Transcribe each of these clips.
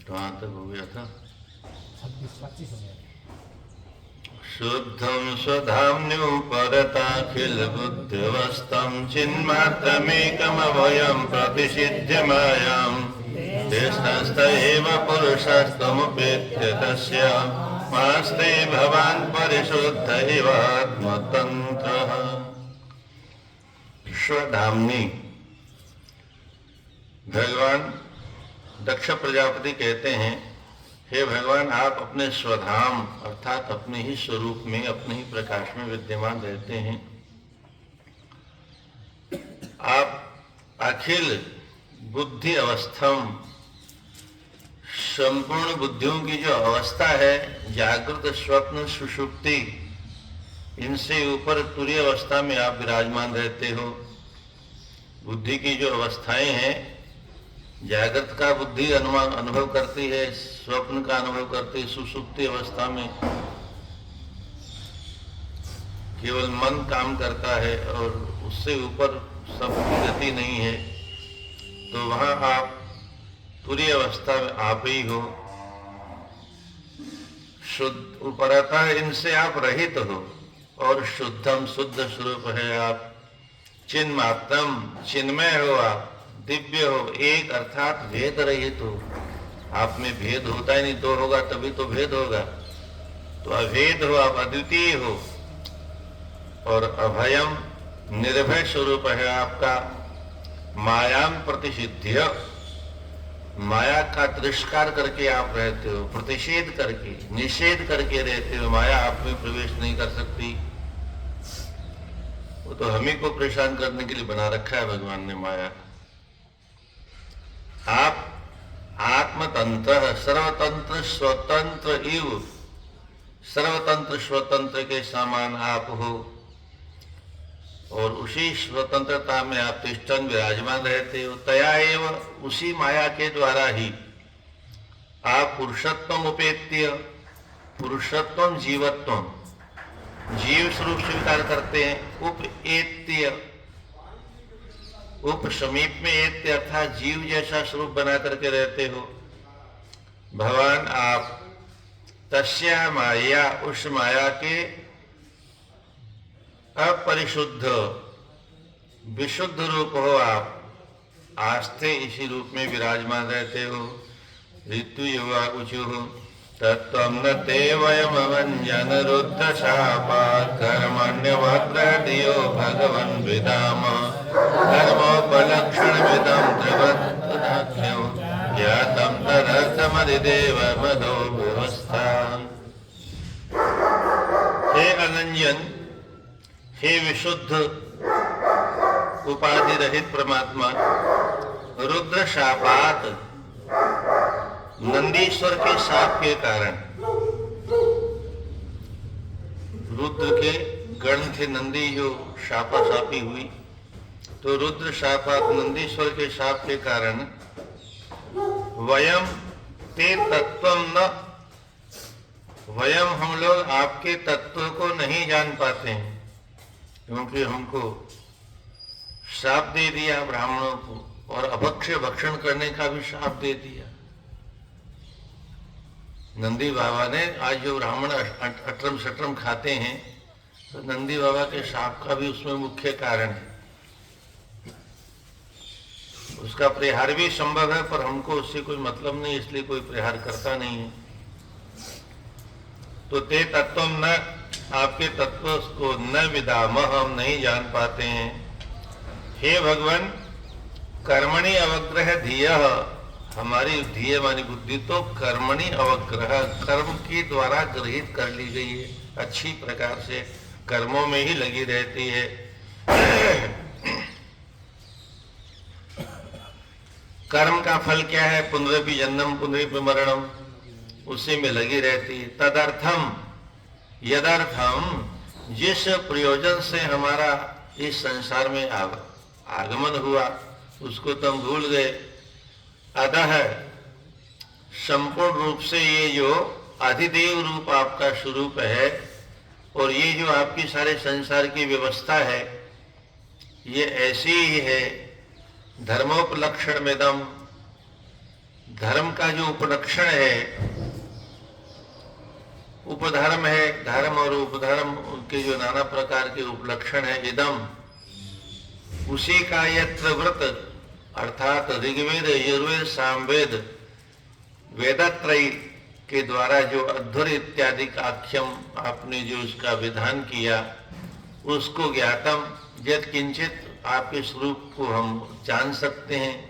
कहाँ तक हो गया था? 26-25 हो गया। शुद्धं स्वधाम्न्युपरताखिल बुद्ध्यवस्थं चिन्मात्रमेकमवयं प्रतिषिध्य मायां तेष्णस्त एव पुरुषस्तमुपेत्य तस्य मास्ते भवान् परिशुद्ध इवात्मतन्त्रः। स्वधाम्नि, भगवान दक्ष प्रजापति कहते हैं, हे भगवान, आप अपने स्वधाम अर्थात अपने ही स्वरूप में, अपने ही प्रकाश में विद्यमान रहते हैं। आप अखिल बुद्धि अवस्थम, संपूर्ण बुद्धियों की जो अवस्था है, जागृत स्वप्न सुषुप्ति, इनसे ऊपर तुरीय अवस्था में आप विराजमान रहते हो। बुद्धि की जो अवस्थाएं हैं, जागृत का बुद्धि अनुभव करती है, स्वप्न का अनुभव करती है, सुसुप्ति अवस्था में केवल मन काम करता है और उससे ऊपर सब गति नहीं है। तो वहां आप तुरीय अवस्था में आप ही हो, शुद्ध उपरता है, इनसे आप रहित हो और शुद्धम शुद्ध स्वरूप है आप। चिन्मात्रम, चिन्मय हो आप, दिव्य हो, एक अर्थात भेद रहित हो। आप में भेद होता ही नहीं, दो होगा तभी तो भेद होगा। तो अभेद हो आप, अद्वितीय हो। और अभयम, निर्भय स्वरूप है आपका। मायाम प्रतिषिध्य, माया का तिरस्कार करके आप रहते हो, प्रतिषेध करके, निषेध करके रहते हो। माया आप में प्रवेश नहीं कर सकती। वो तो हम ही को परेशान करने के लिए बना रखा है भगवान ने माया। आप आत्मतंत्र, सर्वतंत्र स्वतंत्र इव, सर्वतंत्र स्वतंत्र के समान आप हो और उसी स्वतंत्रता में आप तिष्ठन विराजमान रहते हो। तया एव, उसी माया के द्वारा ही आप पुरुषत्व उपेत्य, पुरुषत्व जीवत्व, जीव स्वरूप स्वीकार करते हैं। उपेत्य, उप समीप में एत्य अर्थात जीव जैसा स्वरूप बना करके रहते हो। भगवान आप तस्या माया, उस माया के अपरिशुद्ध विशुद्ध रूप हो आप। आस्थे इसी रूप में विराजमान रहते हो। ऋतु युवा कुचु तत्त्वं न ते वयमवञ्जन रुद्ध शापात् कर्मण्यवग्रहतियो भगवन् विदाम कर्मोपलक्षणमिदं त्रिवत्तदाख्यं ज्ञातं तदर्थमधिदेव मदो व्यवस्था। हे अनंजन, हे विशुद्ध उपाधि रहित परमात्मा, रुद्र शापात, नंदीश्वर के शाप के कारण, रुद्र के गण थे नंदी जो शापाशापी हुई, तो रुद्र शापात नंदीश्वर के शाप के कारण वयम ते तत्वम न, वयम हम लोग आपके तत्व को नहीं जान पाते हैं, क्योंकि हमको शाप दे दिया ब्राह्मणों को और अभक्ष्य भक्षण करने का भी शाप दे दिया। नंदी बाबा ने आज जो ब्राह्मण अटरम सटरम खाते हैं, तो नंदी बाबा के शाप का भी उसमें मुख्य कारण है। उसका परिहार भी संभव है, पर हमको उससे कोई मतलब नहीं, इसलिए कोई परिहार करता नहीं है। तो ते तत्व न, आपके तत्व को न विदाम, हम नहीं जान पाते हैं। हे भगवान, कर्मणि अवग्रह धिय, हमारी धिय मानी बुद्धि तो कर्मणि अवग्रह, कर्म के द्वारा गृहित कर ली गई है, अच्छी प्रकार से कर्मों में ही लगी रहती है। कर्म का फल क्या है? पुनरपि जन्म पुनरपि मरणम, उसी में लगी रहती है। तदर्थम, यदर्थम, जिस प्रयोजन से हमारा इस संसार में आगमन हुआ उसको तुम भूल गए। अतः संपूर्ण रूप से ये जो अधिदेव रूप आपका स्वरूप है और ये जो आपकी सारे संसार की व्यवस्था है, ये ऐसी ही है। धर्मोपलक्षण मेदम, धर्म का जो उपलक्षण है, उपधर्म है, धर्म और उपधर्म के जो नाना प्रकार के उपलक्षण है, इदम, उसी का यत्र व्रत अर्थात ऋग्वेद, यजुर्वेद, सामवेद, वेदत्रयी के द्वारा जो अध्वर इत्यादि का आख्यम आपने जो उसका विधान किया, उसको ज्ञातम यत् किंचित आपके स्वरूप को हम जान सकते हैं।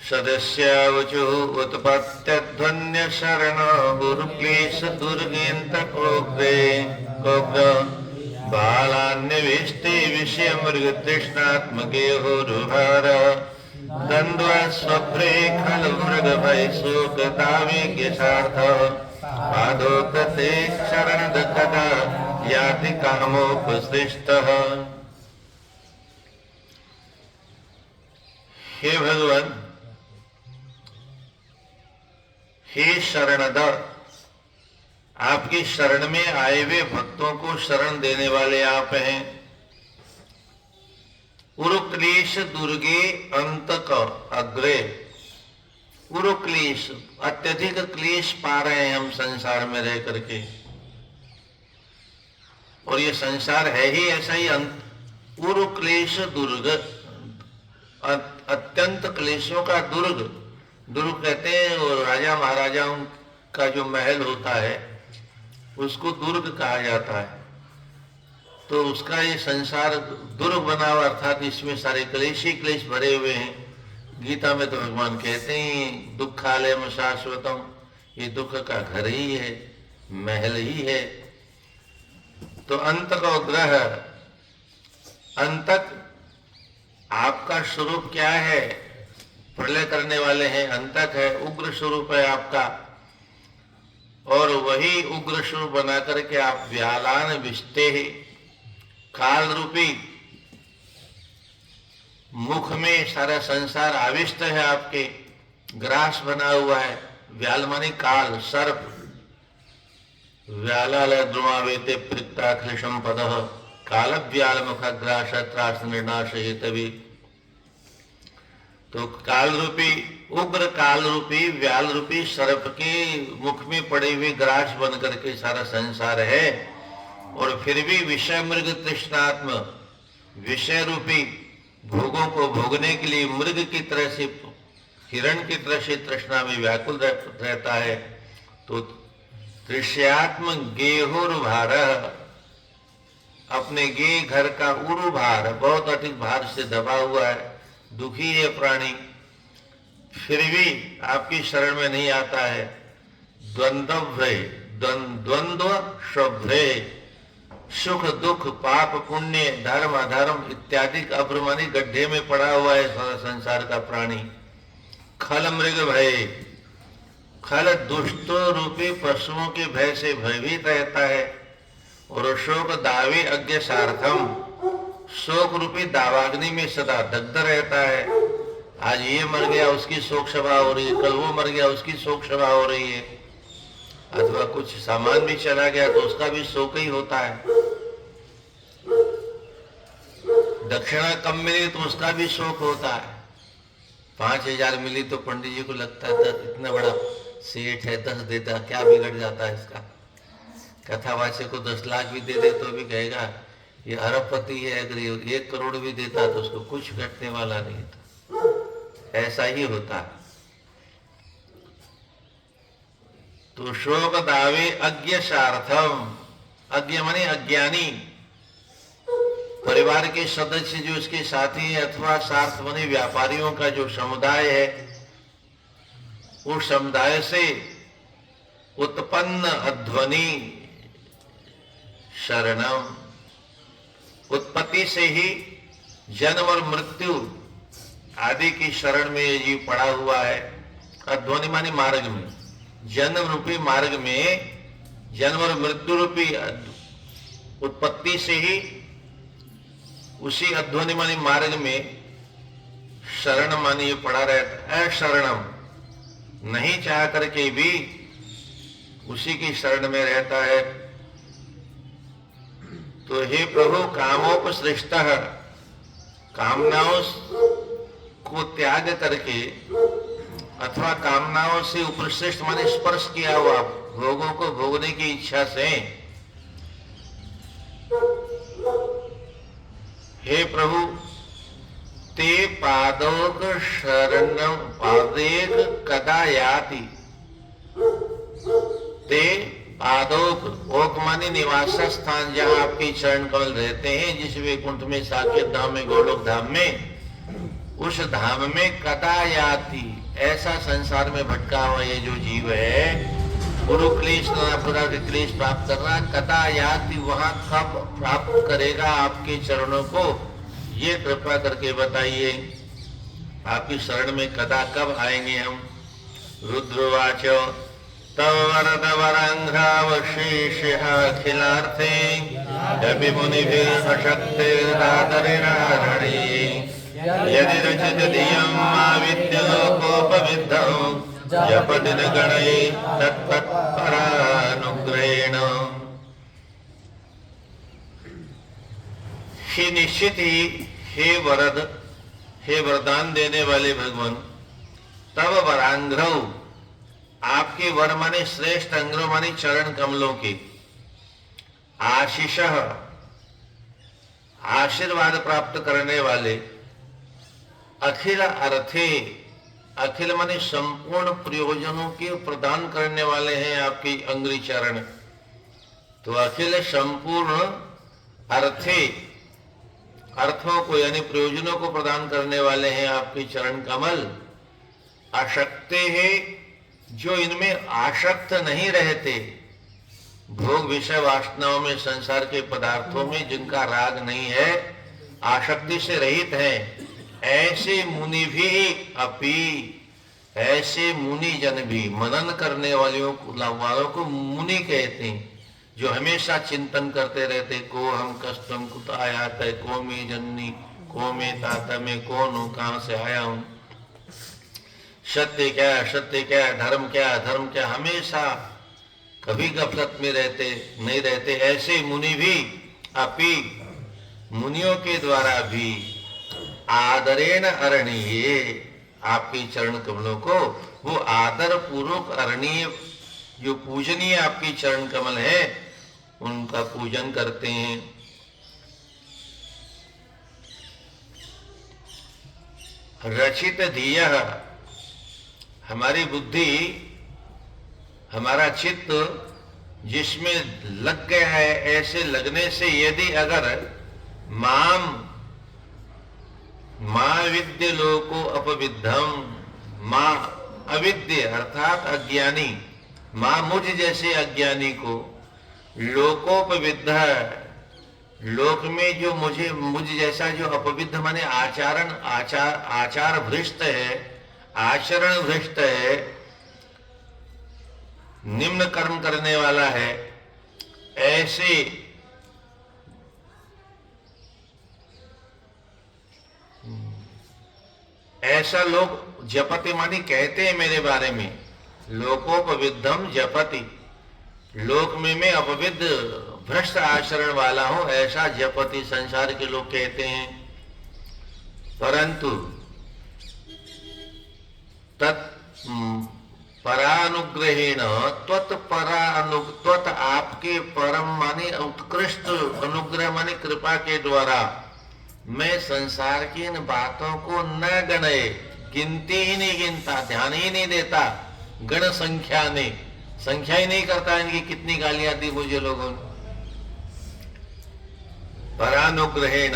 सदस्यावचु उत्पत्त्यध्वन्य शरण गुरुक्लेश दुर्गेन्द्र बालान्यवेष्टे विषय मृग तृष्णात्मके होरुभार द्वंद्व स्वप्रे खल मृग भय शोक दावेज्ञार्थ पादोक्ते शरण दखता याति कामोपसृष्टः। हे भगवान, हे शरणद, आपकी शरण में आए हुए भक्तों को शरण देने वाले आप हैं। उरुक्लेश दुर्गे अंतक अग्रे, उरुक्लेश अत्यधिक क्लेश पा रहे हैं हम संसार में रह करके, और ये संसार है ही ऐसा ही उरुक्लेश दुर्ग, अत्यंत क्लेशों का दुर्ग। दुर्ग कहते हैं वो राजा महाराजाओं का जो महल होता है उसको दुर्ग कहा जाता है। तो उसका ये संसार दुर्ग बना हुआ, अर्थात इसमें सारे क्लेश ही क्लेश भरे हुए हैं। गीता में तो भगवान कहते हैं दुखालयम शाश्वतम, ये दुख का घर ही है, महल ही है। तो अंतक और ग्रह, अंतक आपका स्वरूप क्या है? प्रलय करने वाले हैं, अंतक है, उग्र स्वरूप है आपका, और वही उग्र स्वरूप बना करके आप व्यालान विष्टे ही, काल रूपी मुख में सारा संसार आविष्ट है आपके, ग्रास बना हुआ है। व्याल मानी काल, सर्प, व्यालाल द्रुमावेते पृक्ताखिलशम पदः काल व्याल मुखग्रास त्रास निर्नाशयेतवि। तो काल रूपी, उग्र काल रूपी, व्याल रूपी सर्प के मुख में पड़े हुए ग्रास बन करके सारा संसार है। और फिर भी विषय मृग तृष्णात्म, विषय रूपी भोगों को भोगने के लिए मृग की तरह से, हिरण की तरह से तृष्णा में व्याकुल रहता है। तो तृष्यात्म गेहुर भार, अपने गे घर का उरु भार, बहुत अधिक भार से दबा हुआ है, दुखी है प्राणी, फिर भी आपकी शरण में नहीं आता है। द्वंद्व शुभ्रे, सुख दुख, पाप पुण्य, धर्म अधर्म इत्यादि अभ्रमानी गड्ढे में पड़ा हुआ है सारा संसार का प्राणी। खल मृग भय, खल दुष्टों रूपी पशुओं के भय से भयभीत रहता है। और शोक दावे अज्ञ सार्थम, शोक रूपी दावाग्नि में सदा दग्ध रहता है। आज ये मर गया उसकी शोक सभा हो रही है, कल वो मर गया उसकी शोक सभा हो रही है, अथवा कुछ सामान भी चला गया तो उसका भी शोक ही होता है। दक्षिणा कम मिली तो उसका भी शोक होता है। 5000 मिली तो पंडित जी को लगता है इतना बड़ा सेठ है, 10 देता क्या बिगड़ जाता है इसका। कथावाची को 10 लाख भी दे दे तो भी कहेगा ये अरबपति है, अगर ये 1 करोड़ भी देता तो उसको कुछ घटने वाला नहीं था। ऐसा ही होता है। तो शोक दावे अज्ञ सार्थम, अज्ञ माने अज्ञानी, परिवार के सदस्य जो इसके साथी है, अथवा सार्थ माने व्यापारियों का जो समुदाय है, उस समुदाय से उत्पन्न अध्वनि शरणम, उत्पत्ति से ही जन्म और मृत्यु आदि की शरण में ये जीव पड़ा हुआ है। अध्वनि माने मार्ग में, जन्म रूपी मार्ग में, जन्म और मृत्यु रूपी उत्पत्ति से ही उसी अध्वनि माने मार्ग में शरण माने ये पड़ा रहता है। अशरणम, नहीं चाह करके भी उसी की शरण में रहता है। तो हे प्रभु, कामोपसृष्टः, कामनाओं को त्याग करके अथवा कामनाओं से उपश्रेष्ठ माने स्पर्श किया हुआ भोगों को भोगने की इच्छा से, हे प्रभु ते पादोक शरणं पादेक कदा याति। ते पादोक, ओक मानी निवास स्थान, जहाँ आपके चरण कमल रहते हैं, जिस वैकुंठ में, साकेत धाम में, गोलोक धाम में, उस धाम में कदा याति, ऐसा संसार में भटका हुआ ये जो जीव है, गुरु क्लेश नाना के क्लेश प्राप्त कर रहा, कदा याति, वहां कब प्राप्त करेगा आपके चरणों को, ये कृपा करके बताइए। आपकी शरण में कदा कब आएंगे हम। रुद्रवाच तव वरद वरांघ्रावशेषः अखिलार्थे कवि मुनिभिर्भशक्तिर्दातरिणारणे यदि रचित धियं आविद्यलोकोपविद्धं जपति न गणये तत्तत्परानुग्रहेण। हे निश्चित ही, हे वरद, हे वरदान देने वाले भगवान, तब वरांघ्रौ, आपके वर माने श्रेष्ठ अंग्रों माने चरण कमलों के, आशीष, आशीर्वाद प्राप्त करने वाले, अखिल अर्थे, अखिल माने संपूर्ण प्रयोजनों के प्रदान करने वाले हैं आपके अंग्री चरण। तो अखिल संपूर्ण अर्थे, अर्थों को यानी प्रयोजनों को प्रदान करने वाले हैं आपके चरण कमल। आशक्ते है, जो इनमें आसक्त नहीं रहते, भोग विषय वासनाओं में, संसार के पदार्थों में जिनका राग नहीं है, आसक्ति से रहित है, ऐसे मुनि भी अपि, ऐसे मुनि जन भी, मनन करने वालों को मुनि कहते हैं, जो हमेशा चिंतन करते रहते, को हम कष्टम कुत आयात है, को मैं जननी, को मैं ताता, मैं कौन हूं, कहां से आया हूं, सत्य क्या है, सत्य क्या है, धर्म क्या है, धर्म क्या, हमेशा कभी गफलत में रहते नहीं रहते, ऐसे मुनि भी अपि, मुनियों के द्वारा भी आदरेण अरणीय, आपके चरण कमलों को वो आदर पूर्वक अरणीय, जो पूजनीय आपके चरण कमल है, उनका पूजन करते हैं। रचित धियः, हमारी बुद्धि, हमारा चित्त जिसमें लग गया है, ऐसे लगने से यदि अगर मां विद्य लोको अपविद्धम, मां अविद्य अर्थात अज्ञानी, मां मुझ जैसे अज्ञानी को, लोकोपविद्ध, लोक में जो मुझ जैसा जो अपविद्ध माने आचार भ्रष्ट है, आचरण भ्रष्ट है, निम्न कर्म करने वाला है, ऐसा लोग जपति मानी कहते हैं मेरे बारे में, लोकोपविद्धम जपति, लोक में मैं अपविद्ध भ्रष्ट आचरण वाला हूं, ऐसा जपति संसार के लोग कहते हैं। परंतु परानुग्रहेण, त्वत आपके परम माने उत्कृष्ट अनुग्रह माने कृपा के द्वारा मैं संसार की इन बातों को न गणे, गिनती ही नहीं गिनता, ध्यान ही नहीं देता, गण संख्या नहीं, संख्या ही नहीं करता इनकी कितनी गालियां दी मुझे लोगों ने। परानुग्रहेण,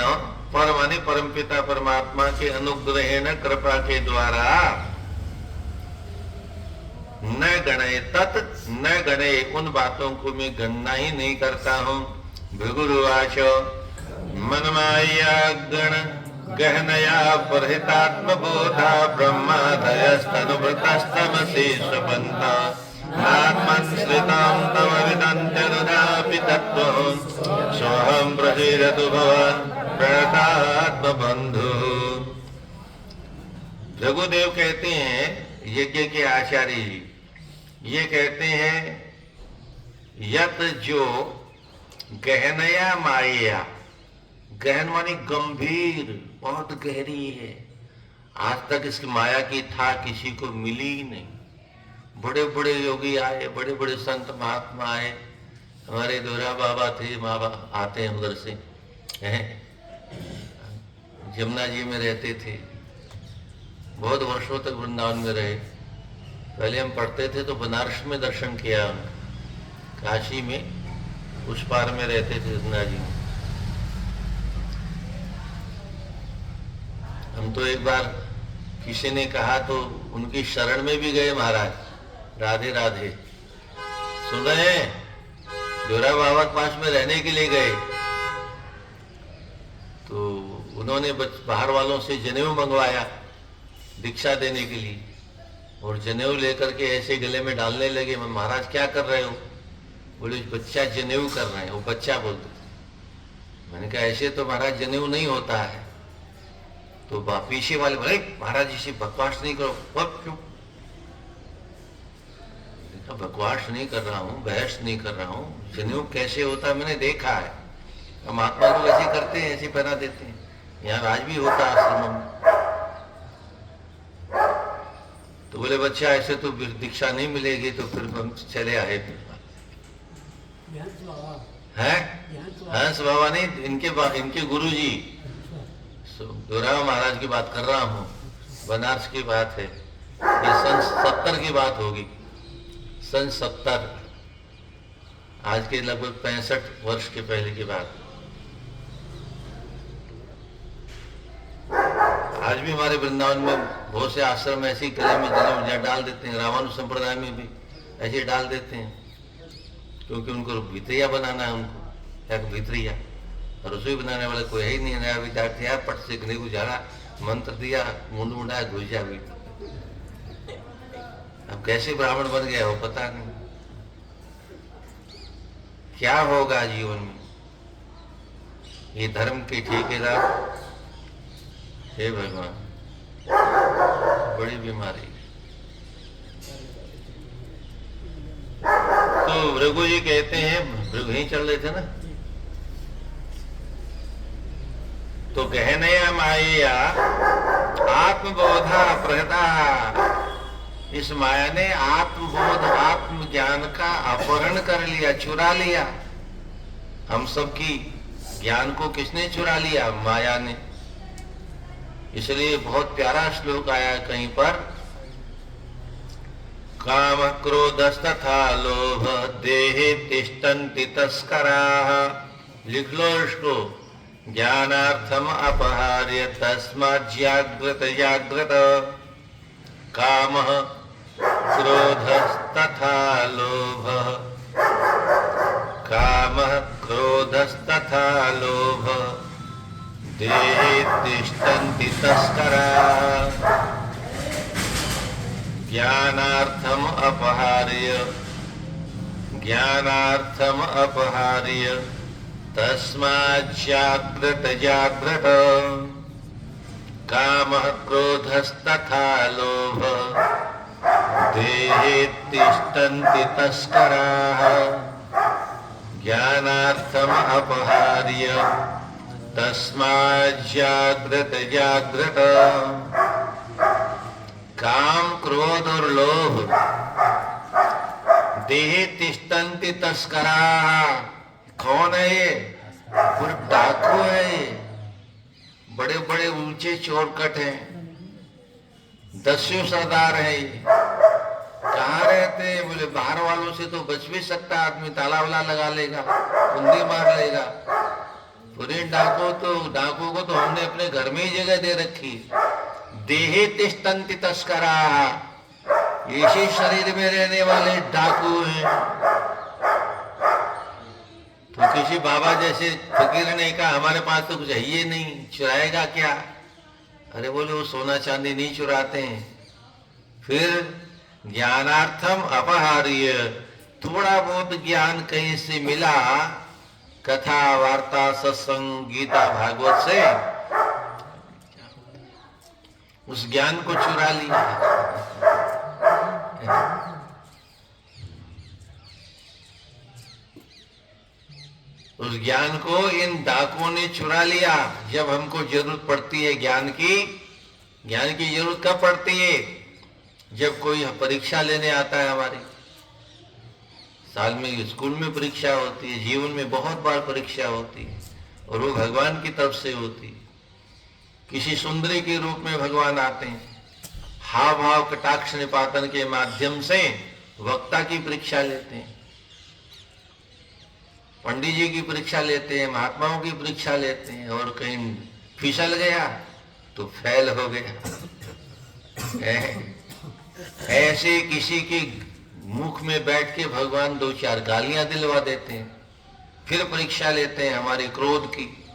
पर माने परमपिता परमात्मा के अनुग्रहेण कृपा के द्वारा, न गणे तत्, न गणे उन बातों को मैं गणना ही नहीं करता हूं। भृगुरुवाच मनमाया गण गहनया परहितात्मबोधा ब्रह्मादयस्तनुभृतस्तमसि स्वपन्था आत्मश्रितां तव विदन्त्यनुदापि तत्त्वं सोऽहं प्रसीदतु भवान् प्रणतात्मबन्धु। भृगुदेव कहते हैं, यज्ञ के आचार्य जी ये कहते हैं, यत जो गहनया माया, गहन मानी गंभीर, बहुत गहरी है, आज तक इसकी माया की था किसी को मिली ही नहीं। बड़े बड़े योगी आए, बड़े बड़े संत महात्मा आए, हमारे दोरा बाबा थे, माँ बाप आते हैं उधर से, हैं यमुना जी में रहते थे, बहुत वर्षों तक वृंदावन में रहे। पहले हम पढ़ते थे तो बनारस में दर्शन किया, काशी में उस पार में रहते थे यमुना जी में। हम तो एक बार किसी ने कहा तो उनकी शरण में भी गए महाराज, राधे राधे। सुन रहे हैं, जोरा बाबा के पास में रहने के लिए गए तो उन्होंने बाहर वालों से जनेऊ मंगवाया दीक्षा देने के लिए, और जनेऊ लेकर के ऐसे गले में डालने लगे। मैं महाराज क्या कर रहे हो? बोले बच्चा जनेऊ कर रहे हैं। वो बच्चा बोलते थे। मैंने कहा ऐसे तो महाराज जनेऊ नहीं होता है। तो पीछे वाले बोले महाराज इसे बकवास नहीं करो, अब क्यों? बकवास नहीं कर रहा हूँ, बहस नहीं कर रहा हूँ, जनेऊ कैसे होता है मैंने देखा है। महात्मा लोग ऐसे करते हैं, ऐसे पहना देते हैं, यहाँ आज भी होता है आश्रमों में। तो बोले बच्चा ऐसे तो दीक्षा नहीं मिलेगी। तो फिर हम चले आए। हैं हंस बाबा नहीं, इनके गुरु जी दोराव महाराज की बात कर रहा हूँ, बनारस की बात है। ये सन 70 की बात होगी, सन 70, आज के लगभग 65 वर्ष के पहले की बात। आज भी हमारे वृंदावन में बहुत से आश्रम ऐसे ही गले में जनेऊ डाल देते हैं, रामानुज संप्रदाय में भी ऐसे डाल देते हैं, क्योंकि उनको भित्रिया बनाना है, उनको एक भित्रिया। रसोई बनाने वाला कोई है ही नहीं, नया विद्यार्थी आया, पट से गले गुजारा, मंत्र दिया, मुंड मुंडाया, घुस जा गई। अब कैसे ब्राह्मण बन गया हो पता नहीं। क्या होगा जीवन में? ये धर्म के ठेकेदार, हे भगवान, बड़ी बीमारी। तो भृगु जी कहते हैं, भृगु ही चल रहे थे ना, तो गहने माया आत्मबोधा प्रहता, इस माया ने आत्मबोध आत्मज्ञान का अपहरण कर लिया, चुरा लिया। हम सबकी ज्ञान को किसने चुरा लिया? माया ने। इसलिए बहुत प्यारा श्लोक आया कहीं पर, काम क्रोधस्तथा लोभ देहे तिष्ठन्ति तस्कराः। लिख लो इसको, ज्ञानार्थम अपहार्य तस्मात् जाग्रत जाग्रत। कामः क्रोधस्तथा लोभः, कामः क्रोधस्तथा लोभः देहे तिष्ठन्ति तस्कराः। ज्ञानार्थम अपहार्य, ज्ञानार्थम अपहार्य तस्मात् जाग्रत जाग्रत। कामः क्रोधस्तथा लोभः देहे तिष्ठन्ति तस्कराः। ज्ञानार्थम अपहार्य तस्मात् जाग्रत जाग्रत। काम क्रोध और लोभ देहे तिष्ठन्ति तस्कराः। कौन है ये? पूरे डाकू है ये, बड़े बड़े ऊंचे चोरकट हैं, दस्यु सरदार है ये। कहाँ रहते हैं? बोले बाहर वालों से तो बच भी सकता आदमी, ताला वाला लगा लेगा, कुंडी मार लेगा। पूरे डाकू को तो हमने अपने घर में ही जगह दे रखी। देहे तिष्ठन्ति तस्कराः, इसी शरीर में रहने वाले डाकू हैं। तो किसी बाबा जैसे फकीर ने कहा हमारे पास तो कुछ है ही नहीं, चुराएगा क्या? अरे बोले वो सोना चांदी नहीं चुराते हैं। फिर ज्ञानार्थम अपहार्य, थोड़ा बहुत ज्ञान कहीं से मिला, कथा वार्ता सत्संग गीता भागवत से, उस ज्ञान को चुरा लिया। उस ज्ञान को इन डाकुओं ने चुरा लिया। जब हमको जरूरत पड़ती है ज्ञान की ज्ञान की जरूरत कब पड़ती है? जब कोई परीक्षा लेने आता है हमारी। साल में स्कूल में परीक्षा होती है, जीवन में बहुत बार परीक्षा होती है, और वो भगवान की तरफ से होती है। किसी सुंदरी के रूप में भगवान आते हैं, हाव भाव कटाक्ष निपातन के माध्यम से वक्ता की परीक्षा लेते हैं, पंडित जी की परीक्षा लेते हैं, महात्माओं की परीक्षा लेते हैं, और कहीं फिसल गया तो फेल हो गया। ऐसे किसी के मुख में बैठ के भगवान दो चार गालियां दिलवा देते हैं, फिर परीक्षा लेते हैं हमारे क्रोध की।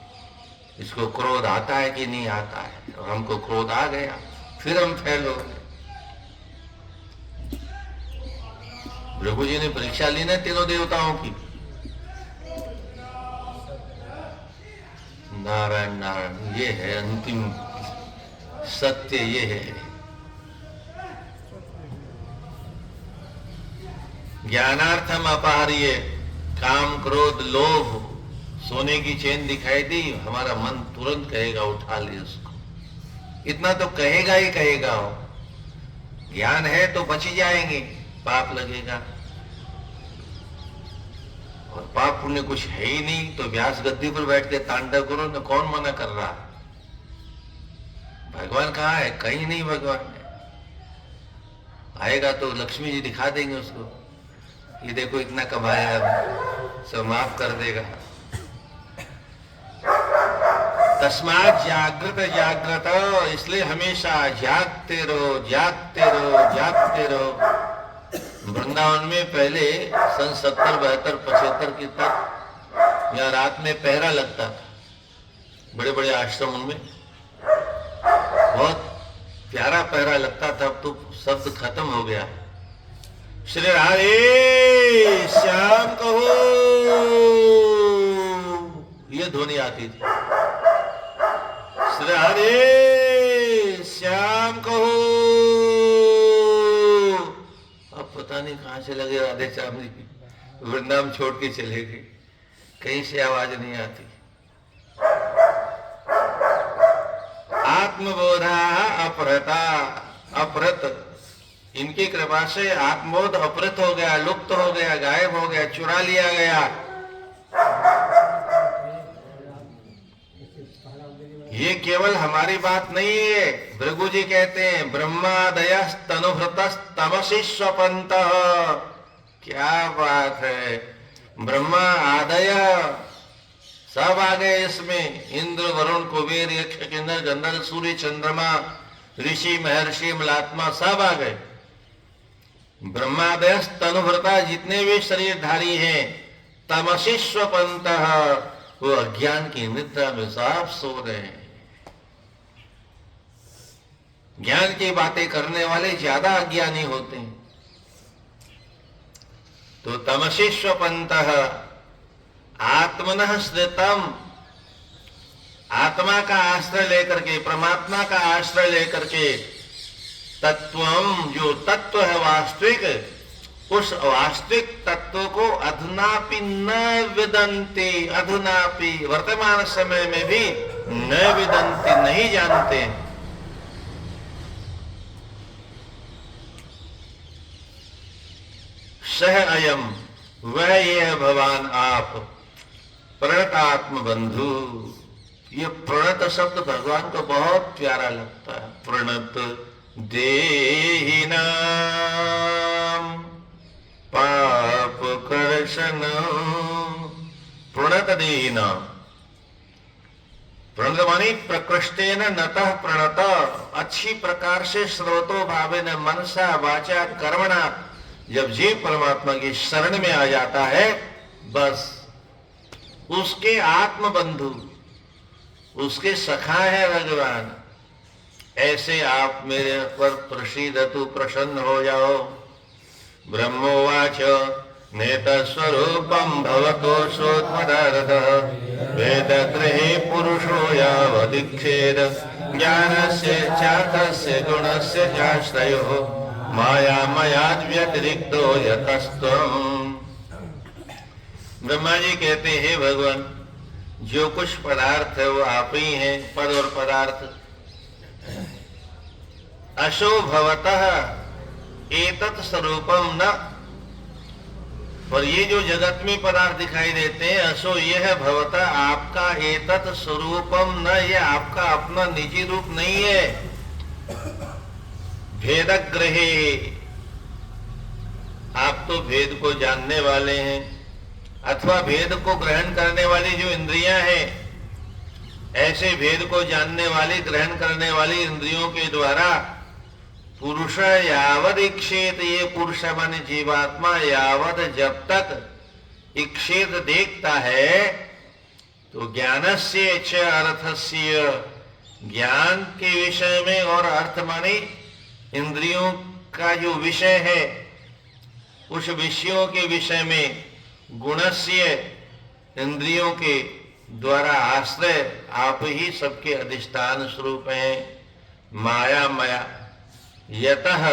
इसको क्रोध आता है कि नहीं आता है, और हमको क्रोध आ गया, फिर हम फेल हो गए। प्रभु जी ने परीक्षा ली ना तीनों देवताओं की। नारायण नारायण, ये है अंतिम सत्य, ये है ज्ञानार्थम अपहार्य। काम क्रोध लोभ, सोने की चेन दिखाई दी, हमारा मन तुरंत कहेगा उठा ले उसको। इतना तो कहेगा ही कहेगा। हो ज्ञान है तो बच जाएंगे, पाप लगेगा, और पाप पुण्य कुछ है ही नहीं तो व्यास गद्दी पर बैठ के तांडव करो ना, कौन मना कर रहा? भगवान कहाँ है? कहीं नहीं भगवान है। आएगा तो लक्ष्मी जी दिखा देंगे उसको, ये देखो इतना कमाया, सब माफ कर देगा। तस्मात जागृत जागृत, इसलिए हमेशा जागते रहो, जागते रहो, जागते रहो। वृंदावन में पहले सन 70, 72, 75 की तक यहाँ रात में पहरा लगता था, बड़े बड़े आश्रमों में बहुत प्यारा पहरा लगता था। अब तो शब्द खत्म हो गया। श्री राधे श्याम कहो, ये ध्वनि आती थी। श्री राधे श्याम कहो। अब पता नहीं कहां से लगे राधे श्याम जी की, वृंदावन छोड़ के चले गए, कहीं से आवाज नहीं आती। आत्मबोधा अपहृता, अपहृत, इनकी कृपा से आत्मबोध अपहृत हो गया, लुप्त हो गया, गायब हो गया, चुरा लिया गया। ये केवल हमारी बात नहीं है। भृगु जी कहते हैं ब्रह्मादयस्तनुभृतस्तमसि स्वपन्तः। क्या बात है, ब्रह्मा आदय सब आ गए इसमें, इंद्र वरुण कुबेर यक्ष किन्नर गंधर्व सूर्य चंद्रमा ऋषि महर्षि मलात्मा सब आ गए। ब्रह्मादयस तनुभृता, जितने भी शरीरधारी हैं, तमसि स्वपन्तः, वो अज्ञान की निद्रा में साफ सो रहे हैं। ज्ञान की बातें करने वाले ज्यादा अज्ञानी होते हैं। तो तमसि स्वपन्तः आत्मनः स्थितम, आत्मा का आश्रय लेकर के, परमात्मा का आश्रय लेकर के, तत्वम, जो तत्व है वास्तविक, उस वास्तविक तत्व को अधुनापि न विदन्ति, अधुनापि वर्तमान समय में भी न विदन्ति, नहीं जानते। सह अयम, वह ये है भगवान आप, प्रणत आत्म बंधु। ये प्रणत शब्द भगवान को बहुत प्यारा लगता है। प्रणत देहिनाम पाप कर्षण, प्रणत देहिनाम, प्रणत मानी प्रकृष्टेन नतः प्रणत, अच्छी प्रकार से श्रोतो भावेन मनसा वाचा कर्मणा, जब जीव परमात्मा की शरण में आ जाता है, बस उसके आत्म बंधु, उसके सखा है भगवान। ऐसे आप मेरे पर प्रसीदतु, प्रसन्न हो जाओ। ब्रह्मोवाच नेतस्वरूपं भवतो सोत्मदारतः, वेदगृहे पुरुषो यावदीक्षेद, ज्ञानस्य चार्थस्य गुणस्य चाश्रयो, माया मयाद् व्यतिरिक्तो यतस्त्वम्। ब्रह्मा जी कहते हैं, भगवान जो कुछ पदार्थ है वो आप ही हैं, पद और पदार्थ। अशो भवतः एतत् स्वरूपम न, और ये जो जगत में पदार्थ दिखाई देते हैं, अशो ये है भवतः आपका, एतत् स्वरूपम न, ये आपका अपना निजी रूप नहीं है। भेदग्रहे, आप तो भेद को जानने वाले हैं, अथवा भेद को ग्रहण करने वाली जो इंद्रियां हैं, ऐसे भेद को जानने वाली, ग्रहण करने वाली इंद्रियों के द्वारा पुरुष यावद इक्षेत, ये पुरुष माने जीवात्मा, यावद जब तक इक्षेत देखता है, तो ज्ञानस्य च अर्थस्य, ज्ञान के विषय में, और अर्थ माने इंद्रियों का जो विषय है, उस विषयों के विषय में, गुणस्य, इंद्रियों के द्वारा आश्रय, आप ही सबके अधिष्ठान स्वरूप हैं। माया मया यतः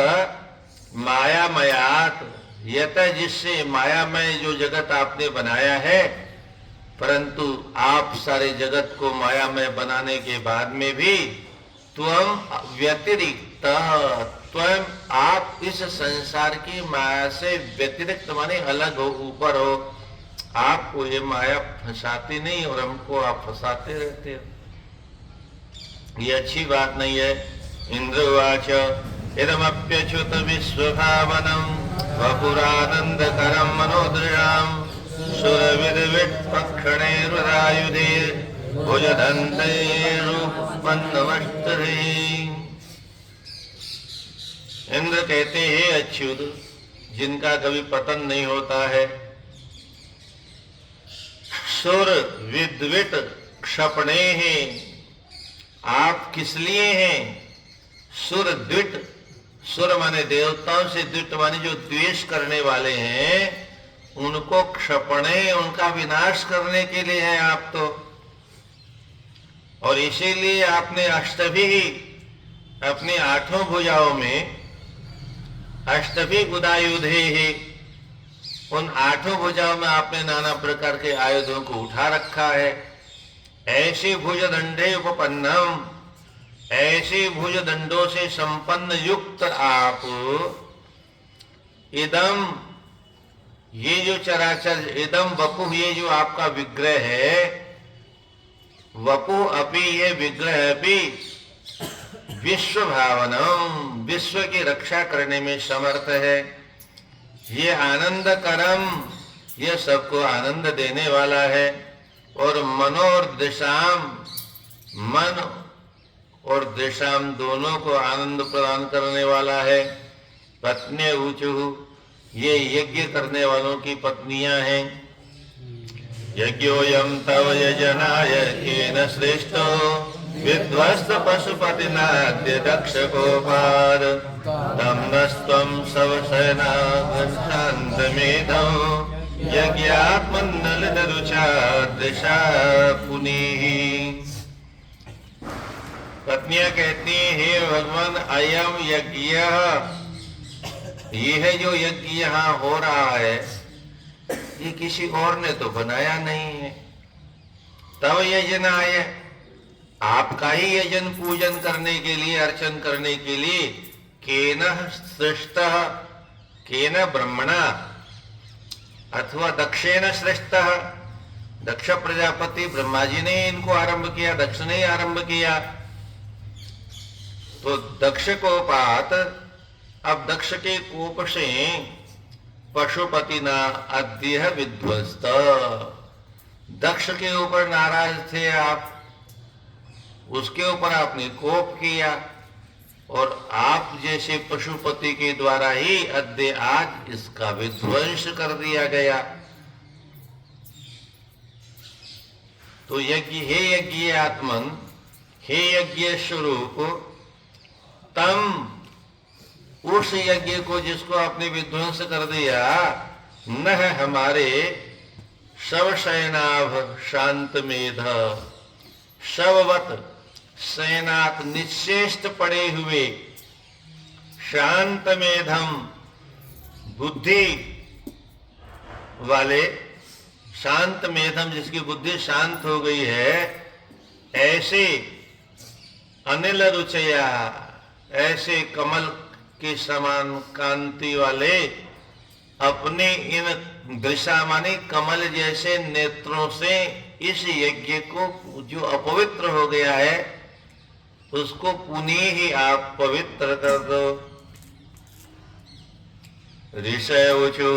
मायामयात, यतः जिससे मायामय जो जगत आपने बनाया है, परंतु आप सारे जगत को मायामय बनाने के बाद में भी त्वम व्यतिरिक्त, स्वयं आप इस संसार की माया से व्यतिरिक्त माने अलग हो, ऊपर हो, आपको ये माया फंसाती नहीं और हमको आप फंसाते रहते हो, ये अच्छी बात नहीं है। इंद्रवाच इदमप्यच्युत विश्वभावनम वपुरानंदकरम मनोदृशाम सुरविद्विट्पक्षणैरुदायुधे भुजदन्तैरुपन्नमस्तरे। इंद्र कहते हैं अच्युत, जिनका कभी पतन नहीं होता है, सुर विद्विट क्षपणे हैं, आप किस लिए हैं? सुर द्विट, सुर माने देवताओं से, द्विट माने जो द्वेष करने वाले हैं, उनको क्षपणे, उनका विनाश करने के लिए है आप तो। और इसीलिए आपने अष्टभी, अपनी 8 भुजाओं में अष्टभी उदायुधे ही, उन 8 भुजाओं में आपने नाना प्रकार के आयुधों को उठा रखा है। ऐसे भुज दंडे उपपन्नम, ऐसे भुज दंडों से संपन्न युक्त आप, इदम, ये जो चराचर, इदम वपु, ये जो आपका विग्रह है, वपु अपि, ये विग्रह अपि विश्व भावनम, विश्व की रक्षा करने में समर्थ है। ये आनंद करम, ये सबको आनंद देने वाला है। और मनोर दिशाम, मन और दिशाम दोनों को आनंद प्रदान करने वाला है। पत्नी ऊचु, ये यज्ञ करने वालों की पत्नियां हैं। यज्ञोयम तव यजनाय केन श्रेष्ठो विध्वस्त पशुपतिनाद्य दक्ष गोपार तम नस्त्वं सवसेना शान्तमेधं यज्ञात्मन्नलितरुचा दिशा पुनीः। पत्नियां कहती हैं, हे भगवान, अयम यज्ञ, ये है जो यज्ञ यहाँ हो रहा है, ये किसी और ने तो बनाया नहीं है। तव यजनाय, आपका ही यजन पूजन करने के लिए, अर्चन करने के लिए, केन सृष्टः, केन ब्रह्मणा अथवा दक्षेन सृष्टः, दक्ष प्रजापति ब्रह्मा जी ने इनको आरंभ किया, दक्ष ने आरंभ किया। तो दक्ष कोपात, अब दक्ष के कोप से पशुपति ना अद्य विध्वस्त, दक्ष के ऊपर नाराज थे आप, उसके ऊपर आपने कोप किया, और आप जैसे पशुपति के द्वारा ही अद्य आज इसका विध्वंस कर दिया गया। तो यज्ञ, हे यज्ञ आत्मन, हे यज्ञ स्वरूप, तम, उस यज्ञ को जिसको आपने विध्वंस कर दिया, न हमारे शवशयनाभ शांत मेध, शववत शयनात निश्चेष्ट पड़े हुए, शांत मेधम बुद्धि वाले, शांत मेधम जिसकी बुद्धि शांत हो गई है, ऐसे अनिल रुचया, ऐसे कमल के समान कांति वाले अपने इन दृशा माने कमल जैसे नेत्रों से इस यज्ञ को जो अपवित्र हो गया है उसको पुनः ही आप पवित्र कर दो। ऋषयोचु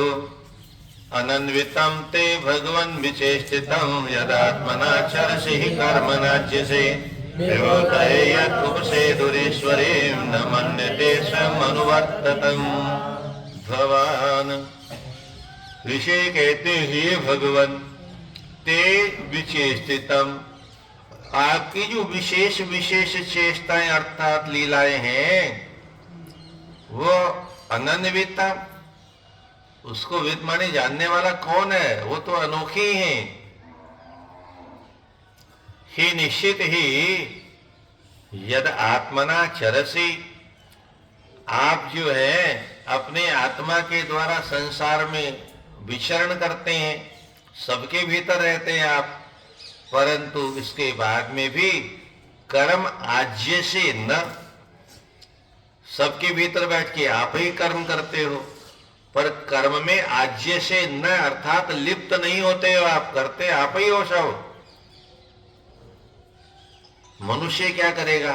अनन्वितं ते भगवन् विचेष्टितं यदात्मना चरसि कर्मणाज्यसे विभूतये यदुपसेदुरीश्वरीं न मन्यते स्वमनुवर्ततं। भवान ऋषि कहते हे भगवान ते विचेष्टितम, आपकी जो विशेष विशेष चेष्टाएं अर्थात लीलाएं हैं वो अनन्विता, उसको विद माने जानने वाला कौन है, वो तो अनोखी है। ही निश्चित ही यद आत्मना चरसी, आप जो है अपने आत्मा के द्वारा संसार में विचरण करते हैं, सबके भीतर रहते हैं आप, परंतु इसके बाद में भी कर्म आज्य से न, सबके भीतर बैठ के आप ही कर्म करते हो, पर कर्म में आज्य से न अर्थात लिप्त नहीं होते हो, आप करते आप ही हो सब। मनुष्य क्या करेगा?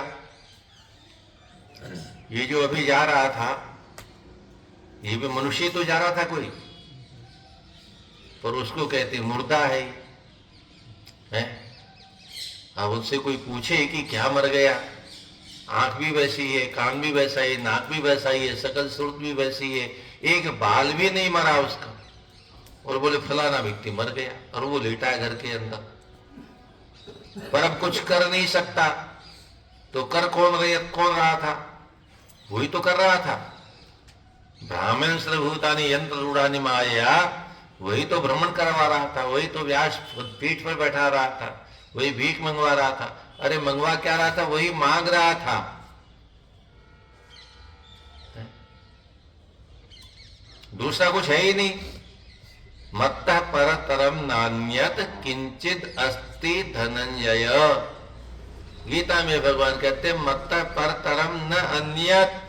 ये जो अभी जा रहा था ये भी मनुष्य तो जा रहा था कोई, पर उसको कहते मुर्दा है। अब उससे कोई पूछे कि क्या मर गया, आंख भी वैसी है, कान भी वैसा है, नाक भी वैसा ही है, सकल सूरत भी वैसी है, एक बाल भी नहीं मरा उसका, और बोले फलाना व्यक्ति मर गया और वो लेटा है घर के अंदर, पर अब कुछ कर नहीं सकता। तो कर कौन रहा था? वही तो कर रहा था। ब्राह्मण सर्वभूतानि यंत्र रूढ़ानि माया, वही तो भ्रमण करवा रहा था, वही तो व्यास पीठ पर बैठा रहा था, वही भीख मंगवा रहा था। अरे मंगवा क्या रहा था? वही मांग रहा था। दूसरा कुछ है ही नहीं। मत्तः परतरम नान्यत किंचित अस्ति धनंजय, गीता में भगवान कहते मत्तः परतरम न अन्यत,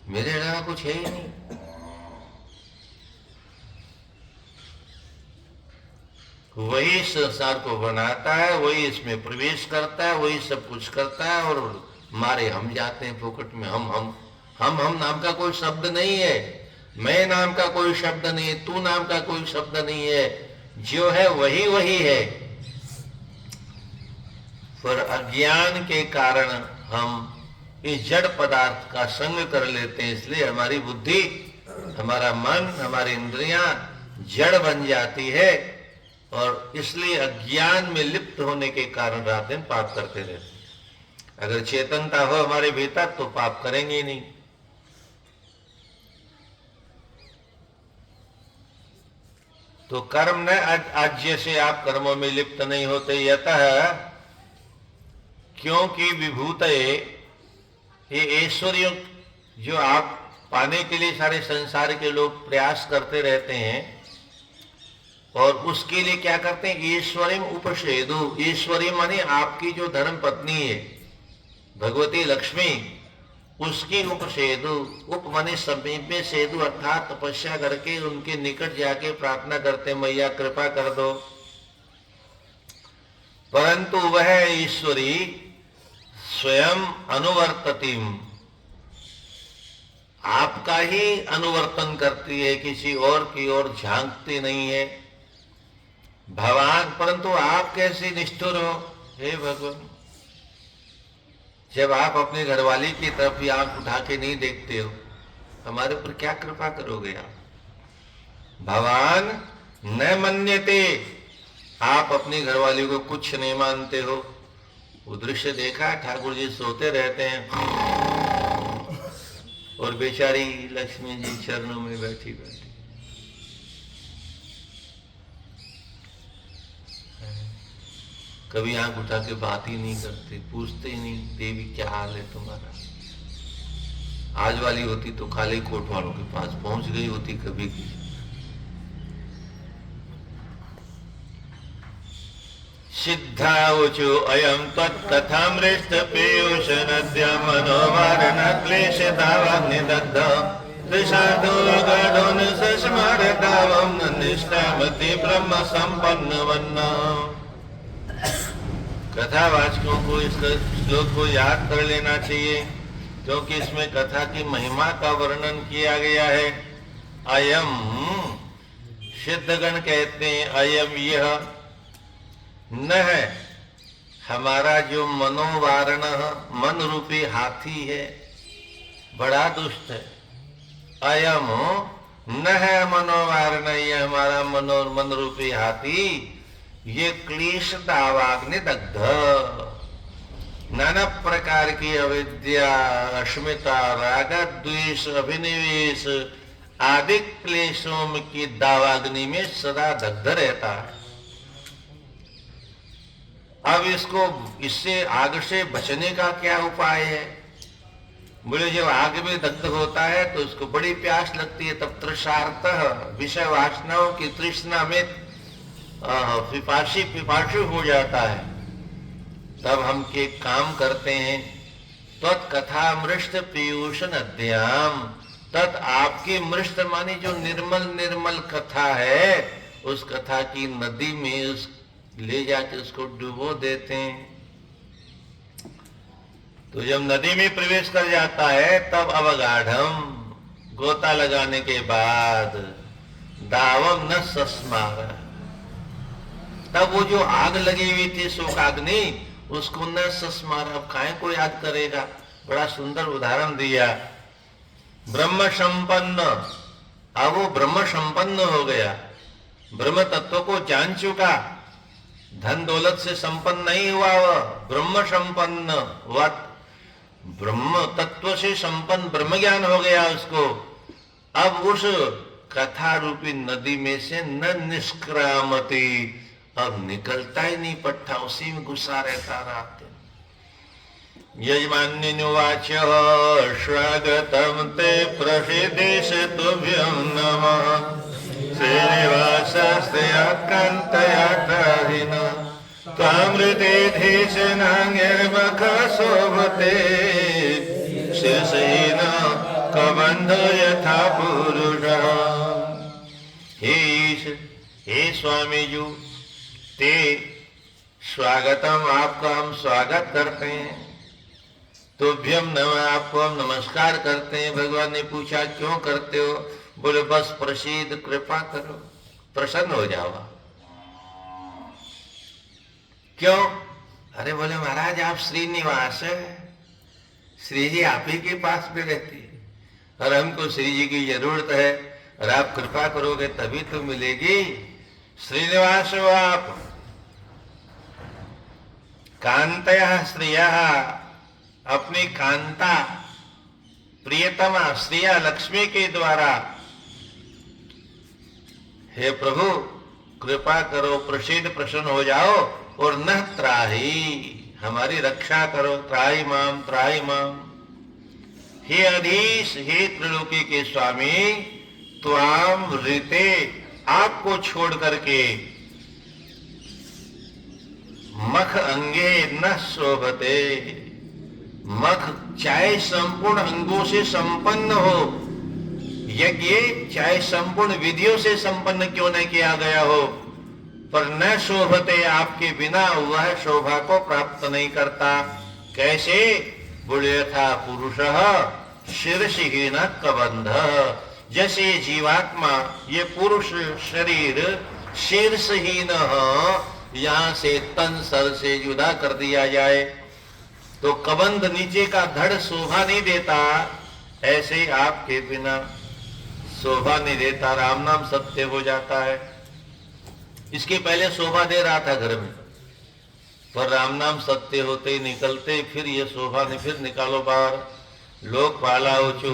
मेरे अलावा कुछ है ही नहीं। वही संसार को बनाता है, वही इसमें प्रवेश करता है, वही सब कुछ करता है, और मारे हम जाते हैं फोकट में। हम नाम का कोई शब्द नहीं है, मैं नाम का कोई शब्द नहीं है, तू नाम का कोई शब्द नहीं है, जो है वही वही है। पर अज्ञान के कारण हम इस जड़ पदार्थ का संग कर लेते हैं, इसलिए हमारी बुद्धि, हमारा मन, हमारी इंद्रियां जड़ बन जाती है, और इसलिए अज्ञान में लिप्त होने के कारण रात दिन पाप करते रहते। अगर चेतनता हो हमारे भीतर तो पाप करेंगे ही नहीं। तो कर्म न आज्य से आप कर्मों में लिप्त नहीं होते, यतः क्योंकि विभूतये, ये ऐश्वर्य जो आप पाने के लिए सारे संसार के लोग प्रयास करते रहते हैं, और उसके लिए क्या करते हैं? ईश्वरीम उपसेदु, ईश्वरी माने आपकी जो धर्म पत्नी है भगवती लक्ष्मी, उसकी उपसेदु, उप माने समीप में, सेदु अर्थात तपस्या करके उनके निकट जाके प्रार्थना करते, मैया कृपा कर दो। परंतु वह ईश्वरी स्वयं अनुवर्ततिम, आपका ही अनुवर्तन करती है, किसी और की ओर झांकती नहीं है। भगवान, परंतु आप कैसे निष्ठुर हो हे भगवान, जब आप अपने घरवाली की तरफ ही आंख उठा के नहीं देखते हो, हमारे ऊपर क्या कृपा करोगे आप? भगवान न मन्यते, आप अपनी घरवाली को कुछ नहीं मानते हो। वो दृश्य देखा, ठाकुर जी सोते रहते हैं और बेचारी लक्ष्मी जी चरणों में बैठी बैठी, कभी आंख उठा के बात ही नहीं करते, पूछते ही नहीं देवी क्या हाल है तुम्हारा। आज वाली होती तो काले कोट वालों के पास पहुंच गई होती कभी की। सिद्धावचो अयम तत्कथामृष्ट पीयूष नद्य मनोवारण क्लेशतावाग्निदग्ध त्रिशार्दो गाढोन सस्मरतावं निष्ठामति ब्रह्म संपन्न वन्ना। कथावाचकों को इस श्लोक को याद कर लेना चाहिए, क्योंकि इसमें कथा की महिमा का वर्णन किया गया है। अयम, सिद्धगण कहते हैं अयम यह न है हमारा जो मनोवारण मन रूपी हाथी है, बड़ा दुष्ट है। अयम न है मनोवारण, ये हमारा मन रूपी हाथी, ये क्लेश दावाग्नि दग्ध, नाना प्रकार की अविद्या, अस्मिता, राग, द्वेष, अभिनिवेश आदि क्लेशों की दावाग्नि में सदा दग्ध रहता है। अब इससे आग से बचने का क्या उपाय है? बोले जब आग में दग्ध होता है तो उसको बड़ी प्यास लगती है, तब तृषार्तः, विषय वासनाओं की तृष्णा में पिपासु हो जाता है। तब हम के काम करते हैं, तत्कथा मृष्ट पीयूष नद्याम, तत् आपकी मृष्ट मानी जो निर्मल कथा है, उस कथा की नदी में ले जाके उसको डुबो देते हैं। तो जब नदी में प्रवेश कर जाता है तब अवगाढ़म, गोता लगाने के बाद दावम न सस्मार, तब वो जो आग लगी हुई थी शोकाग्नि, उसको न सस्मार, अब काहे को याद करेगा। बड़ा सुंदर उदाहरण दिया। ब्रह्म संपन्न, अब वो ब्रह्म संपन्न हो गया, ब्रह्म तत्व को जान चुका, धन दौलत से संपन्न नहीं हुआ, वह ब्रह्म संपन्न, वह ब्रह्म तत्व से संपन्न ब्रह्म ज्ञान हो गया उसको। अब उस कथा रूपी नदी में से न निष्क्रामति, अब निकलता ही नहीं पट्टा, उसी में घुसा रहता रात। यजमान्युवाच स्वागतम ते प्रसीदेश तुभ्यं नमः श्रीनिवासस्त्रियाकान्तयात्राहिन त्वामृतेधीशनाङ्गैर्मख शोभते शिरसेन कबन्ध यथा पुरुषः। हे स्वामी जी, ते स्वागतम, आपका हम स्वागत करते हैं, तुभ्यम नमः, आपको हम नमस्कार करते हैं। भगवान ने पूछा क्यों करते हो? बोले बस प्रसीद, कृपा करो, प्रसन्न हो जाओ। क्यों? अरे बोले महाराज आप श्रीनिवास है, श्री जी आप ही के पास में रहती है और हमको श्री जी की जरूरत है, और आप कृपा करोगे तभी तो मिलेगी। श्रीनिवास हो आप। कांतया स्त्रिया, अपनी कांता प्रियतमा श्रिया लक्ष्मी के द्वारा, हे प्रभु कृपा करो, प्रसीद, प्रसन्न हो जाओ, और न त्राही, हमारी रक्षा करो, त्राही माम, त्राही माम। हे अधीश, हे त्रिलोकी के स्वामी, त्वाम ऋते, आपको छोड़ करके, मख अंगे न शोभते, मख चाहे संपूर्ण अंगों से संपन्न हो, यज्ञ चाहे संपूर्ण विधियों से संपन्न क्यों न किया गया हो, पर न शोभते, आपके बिना वह शोभा को प्राप्त नहीं करता। कैसे? बोले था पुरुषः शीर्षहीन कबंध, जैसे जीवात्मा, ये पुरुष शरीर शीर्षहीन, यहाँ से तन सर से जुदा कर दिया जाए तो कबंध नीचे का धड़ शोभा नहीं देता, ऐसे आपके बिना शोभा नहीं देता, राम नाम सत्य हो जाता है। इसके पहले शोभा दे रहा था घर में, पर राम नाम सत्य होते ही निकलते फिर ये शोभा नहीं, फिर निकालो बाहर। लोकपाला ऊचु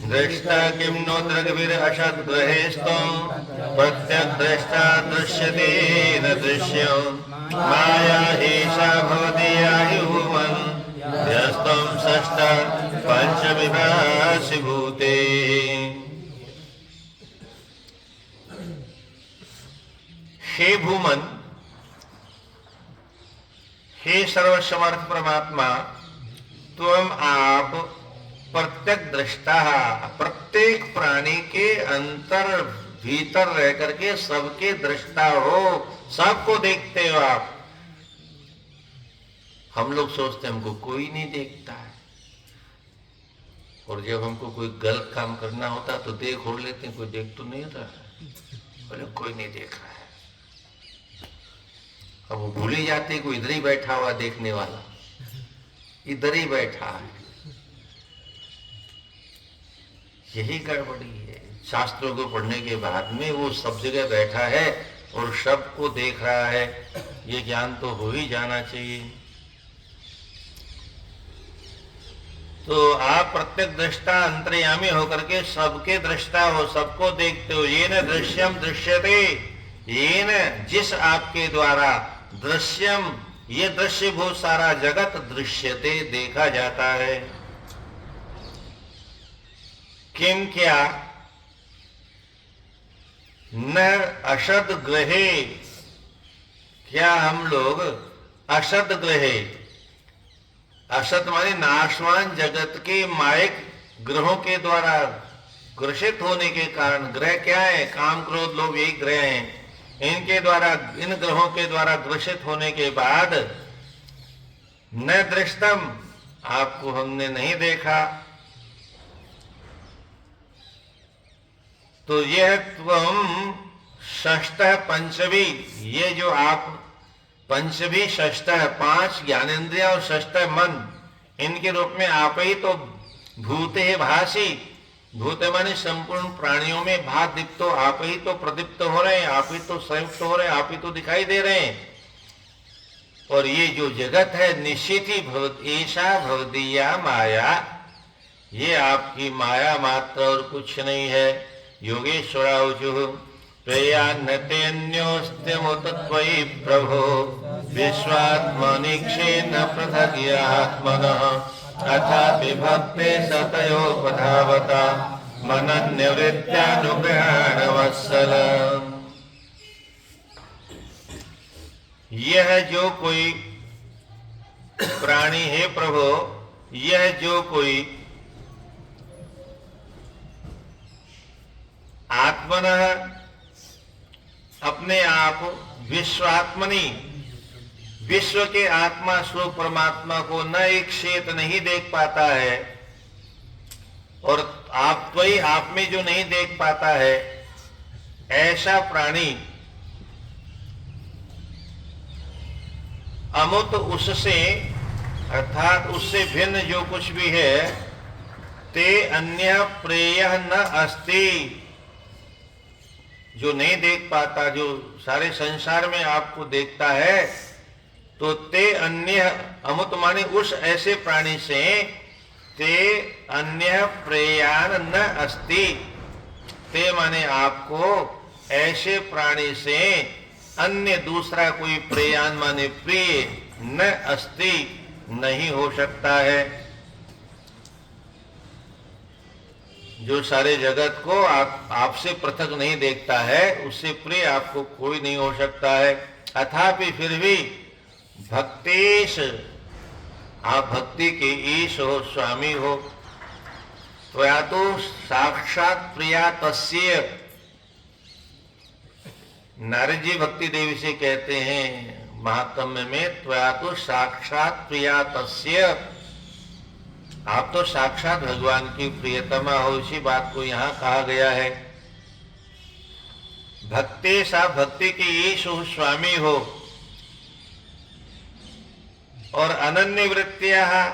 दृष्टा किम नो दृग्भिर असद ग्रहेस्तम प्रत्यक दृष्टा दृश्यते न दृश्यम माया ईशा भवति आयुमन व्यस्तम षष्ठ पंचविभाषि भूते। हे भूमन, हे सर्वसमर्थ परमात्मा, तुम आप प्रत्येक दृष्टा, प्रत्येक प्राणी के अंतर भीतर रह करके सबके दृष्टा हो, सबको देखते हो आप। हम लोग सोचते हैं हमको कोई नहीं देखता है, और जब हमको कोई गलत काम करना होता तो देख और लेते हैं, कोई देख तो नहीं रहा है, बोले कोई नहीं देख रहा है। अब वो भूल ही जाते, कोई इधर ही बैठा हुआ देखने वाला, इधर ही बैठा है। यही गड़बड़ी है। शास्त्रों को पढ़ने के बाद में वो सब जगह बैठा है और सबको देख रहा है, ये ज्ञान तो हो ही जाना चाहिए। तो आप प्रत्येक दृष्टा अंतर्यामी होकर के सबके दृष्टा हो, सबको देखते हो। ये न दृश्यम दृश्यते, ये न जिस आपके द्वारा दृश्यम, ये दृश्य बहुत सारा जगत दृश्यते देखा जाता है। किम क्या न अशद ग्रहे, क्या हम लोग अशद ग्रहे, असत माने नाशवान जगत के मायक ग्रहों के द्वारा ग्रसित होने के कारण, ग्रह क्या है, काम क्रोध लोभ यही ग्रह हैं, इनके द्वारा, इन ग्रहों के द्वारा ग्रसित होने के बाद न दृष्टम, आपको हमने नहीं देखा। तो यह त्वम षष्ठः पंचवी, ये जो आप पंचभी षष्ठः, पांच ज्ञानेन्द्रिय और षष्ठः मन, इनके रूप में आप ही तो भूते है भासी, भूत माने संपूर्ण प्राणियों में भात दीप्त, आप ही तो प्रदीप्त हो रहे हैं, आप ही तो संयुक्त हो रहे हैं, आप ही तो दिखाई दे रहे हैं। और ये जो जगत है निश्चित ही ऐसा भवदीया माया, ये आपकी माया मात्र और कुछ नहीं है। योगेश्वरावचु प्रेयान्नतेऽन्योऽस्त्यमुत त्वयि प्रभो, विश्वात्मनिक्षेण पृथग्यात्मनः, अथापि भक्ते सतयोपधावता मनन्निवृत्त्यानुग्रहाण वत्सल। यह जो कोई प्राणी है प्रभो, यह जो कोई आत्मनः अपने आप विश्वात्मनि, विश्व के आत्मा स्वरूप परमात्मा को न एक क्षेत्र नहीं देख पाता है, और आप वही आप में जो नहीं देख पाता है, ऐसा प्राणी अमुत उससे, अर्थात उससे भिन्न जो कुछ भी है, ते अन्य प्रेय न अस्ति, जो नहीं देख पाता, जो सारे संसार में आपको देखता है, तो ते अन्य, अमुत माने उस ऐसे प्राणी से, ते अन्य प्रेयान न अस्ति, ते माने आपको ऐसे प्राणी से अन्य दूसरा कोई प्रेयान माने प्रिय न अस्ति, नहीं हो सकता है। जो सारे जगत को आपसे पृथक नहीं देखता है, उससे प्रिय आपको कोई नहीं हो सकता है। अथापि फिर भी भक्तेश, आप भक्ति के ईश हो, स्वामी हो, त्वया तो साक्षात प्रिया तस्य, नारद जी भक्ति देवी से कहते हैं महात्म्य में, त्वया तो साक्षात प्रिया तस्य, आप तो साक्षात भगवान की प्रियतमा हो, इसी बात को यहाँ कहा गया है। भक्ते सा, भक्ति की ईश हो, स्वामी हो, और अनन्य वृत्तियां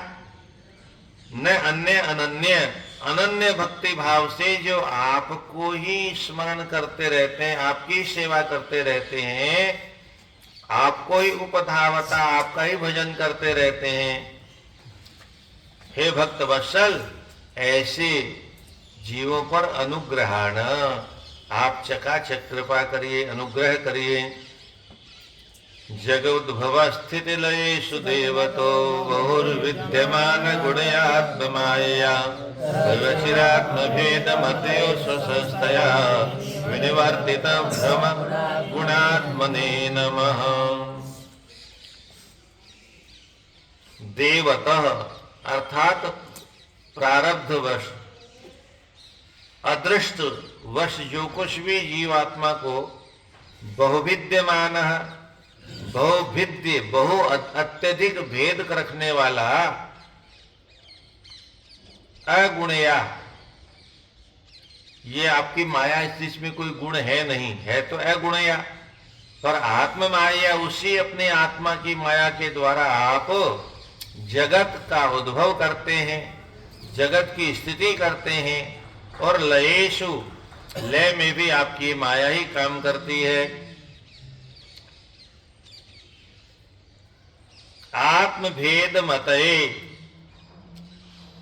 न अन्य, अनन्य, अनन्य भक्ति भाव से जो आपको ही स्मरण करते रहते हैं, आपकी सेवा करते रहते हैं, आपको ही उपधावता, आपका ही भजन करते रहते हैं। हे भक्त वत्सल, ऐसे जीवों पर अनुग्रहाण, आप चकाचक कृपा करिए, अनुग्रह करिए। जगोद्भव स्थिति लयेषु देवतो बहुर्विद्यमान गुणयात्ममायया, सर्वचिरात्म भेद मतयो स्वसंस्थया, विनिवर्तित भ्रम गुणात्मने नमः। देवतः अर्थात प्रारब्धवश, अदृष्ट वश जो कुछ भी जीवात्मा को बहुविद्यमान, बहुविद्य, बहु अत्यधिक भेद रखने वाला अगुणया, ये आपकी माया, इसमें कोई गुण है नहीं, है तो अगुणया, पर आत्म माया, उसी अपने आत्मा की माया के द्वारा आप जगत का उद्भव करते हैं, जगत की स्थिति करते हैं, और लयेषु, लय में भी आपकी माया ही काम करती है। आत्मभेद मतये,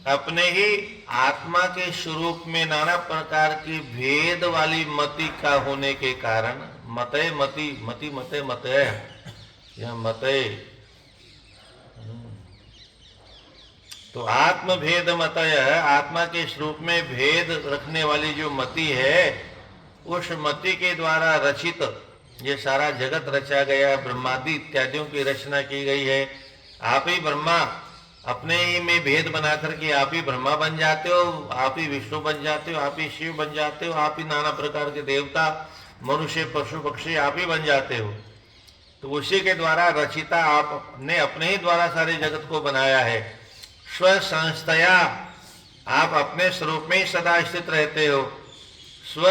अपने ही आत्मा के स्वरूप में नाना प्रकार की भेद वाली मति का होने के कारण, मतय मति, मति मतय मतय, यह मतय, तो आत्म भेद मतय, आत्मा के स्वरूप में भेद रखने वाली जो मति है, उस मति के द्वारा रचित ये सारा जगत रचा गया, ब्रह्मादि इत्यादियों की रचना की गई है। आप ही ब्रह्मा, अपने ही में भेद बना करके आप ही ब्रह्मा बन जाते हो, आप ही विष्णु बन जाते हो, आप ही शिव बन जाते हो, आप ही नाना प्रकार के देवता, मनुष्य, पशु पक्षी आप ही बन जाते हो। तो उसी के द्वारा रचिता आपने अपने ही द्वारा सारे जगत को बनाया है। स्व संस्थया, आप अपने स्वरूप में ही सदा स्थित रहते हो। स्व,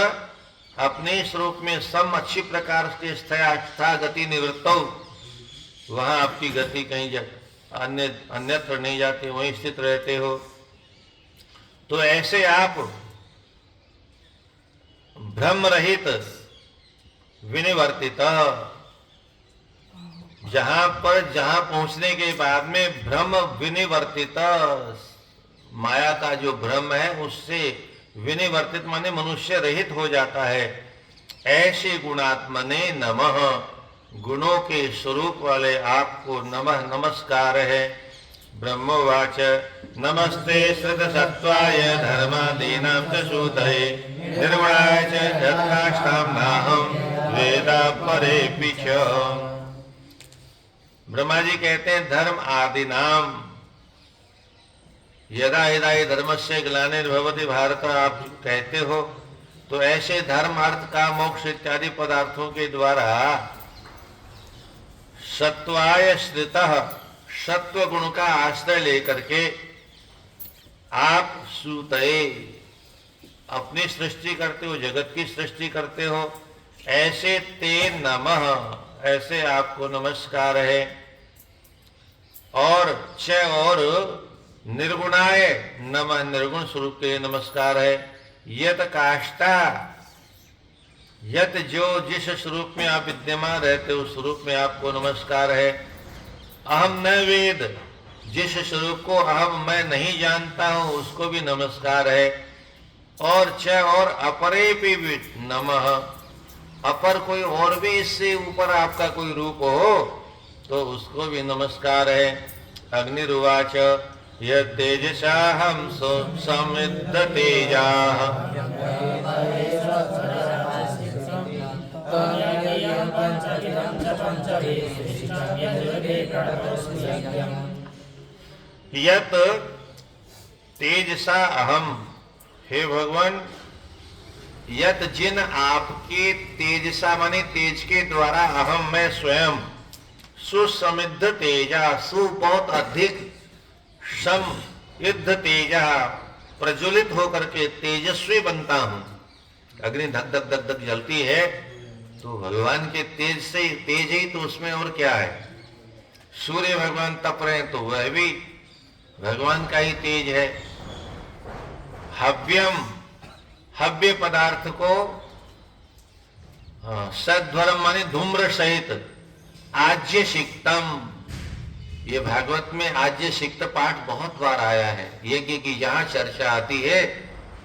अपने स्वरूप में सम अच्छी प्रकार से स्था गति निवृत्तो, वहां आपकी गति कहीं अन्यत्र नहीं जाती, वहीं स्थित रहते हो। तो ऐसे आप ब्रह्म रहित विनिवर्तित, जहां पहुंचने के बाद में ब्रह्म विनिवर्तित, माया का जो ब्रह्म है उससे विनिवर्तित माने मनुष्य रहित हो जाता है। ऐसे गुणात्मने नमः, गुणों के स्वरूप वाले आपको नमः, नमस्कार है। ब्रह्मोवाच नमस्ते श्रुत सत्वाय धर्मादीनां च सूतये निर्गुणाय च यत्काष्ठां नाहं वेदा परेऽपि च। ब्रह्मा जी कहते हैं धर्म आदि नाम, यदा यदा ही धर्मस्य ग्लानिर्भवति भारत, आप कहते हो, तो ऐसे धर्म, अर्थ, काम, मोक्ष इत्यादि पदार्थों के द्वारा सत्वाय श्रितः, सत्व गुण का आश्रय लेकर के आप सूतये, अपनी सृष्टि करते हो, जगत की सृष्टि करते हो। ऐसे ते नमः, ऐसे आपको नमस्कार है। और च, और निर्गुणाय नमः, निर्गुण स्वरूप के नमस्कार है। यत काष्ठा, यत जो जिस स्वरूप में आप विद्यमान रहते हो उस स्वरूप में आपको नमस्कार है। अहम न वेद, जिस स्वरूप को अहम मैं नहीं जानता हूं उसको भी नमस्कार है। और च, और अपरे भी नमः, अपर कोई और भी इससे ऊपर आपका कोई रूप हो तो उसको भी नमस्कार है। अग्निरुवाच यत् तेजसा हम समिद्ध तेजाः, यत् तेजसा अहम, हे भगवान, यत जिन आपके तेजसा माने तेज के द्वारा अहम मैं स्वयं, सुसमिद्ध तेजा, सु बहुत अधिक, सम युद्ध तेजा, प्रज्वलित होकर के तेजस्वी बनता हूं। अग्नि धक धक धक धक जलती है तो भगवान के तेज से, तेज ही तो उसमें और क्या है। सूर्य भगवान तप रहे तो वह भी भगवान का ही तेज है। हव्यम, हव्य पदार्थ को सद्वरम माने धूम्र सहित, आज्य सिक्तम, ये भागवत में आज्य सिक्त पाठ बहुत बार आया है। यज्ञ की जहां चर्चा आती है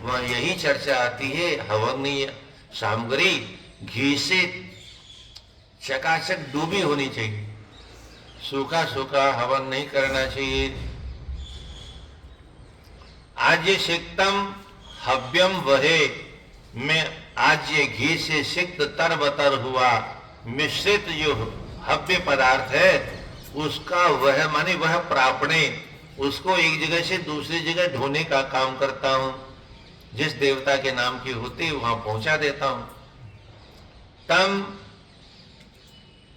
वहां यही चर्चा आती है। हवनीय सामग्री घी से चकाचक डूबी होनी चाहिए, सूखा सूखा हवन नहीं करना चाहिए। आज्य सिक्तम हव्यम वहे, में आज्य घी से सिक्त तरबतर हुआ मिश्रित जो हव्य पदार्थ है उसका वह माने वह प्रापणे, उसको एक जगह से दूसरी जगह ढोने का काम करता हूं। जिस देवता के नाम की होती वहां पहुंचा देता हूं। तम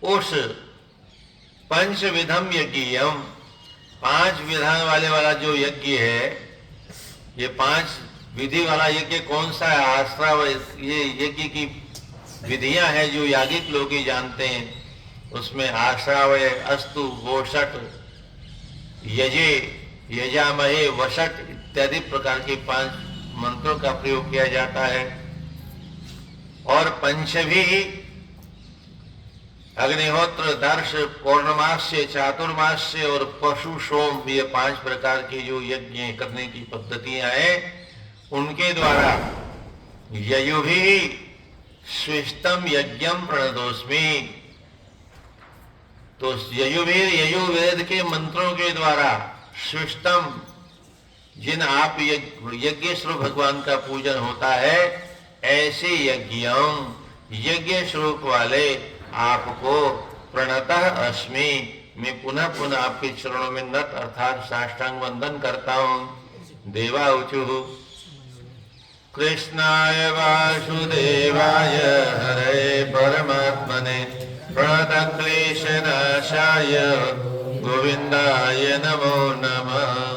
उस पंचविधम यज्ञियम, 5 विधान वाला जो यज्ञ है, ये 5 विधि वाला यज्ञ कौन सा है? आश्रव, ये यज्ञ की विधियां हैं जो यागिक लोग ही जानते हैं। उसमें आश्रावय, अस्तु, वोषट, यजे, यजामहे, वषट इत्यादि प्रकार के 5 मंत्रों का प्रयोग किया जाता है। और पंचभी अग्निहोत्र, दर्श, पौर्णमास्य, चातुर्मास्य और पशु सोम, ये 5 प्रकार के जो यज्ञ करने की पद्धतियां हैं, उनके द्वारा ययुभी स्विष्टम यज्ञम प्रणतोस्मि। तो यजुर्वेद के मंत्रों के द्वारा स्विष्टम, जिन आप यज्ञ स्वरूप भगवान का पूजन होता है, ऐसे यज्ञम, यज्ञ स्वरूप वाले आपको प्रणतः अस्मि, मैं पुनः पुनः आपके चरणों में नत अर्थात साष्टांग वंदन करता हूँ। देवाऊचुः कृष्णाय वासुदेवाय हरे परमात्मने प्रणतक्लेशनाशाय गोविन्दाय नमो नमः।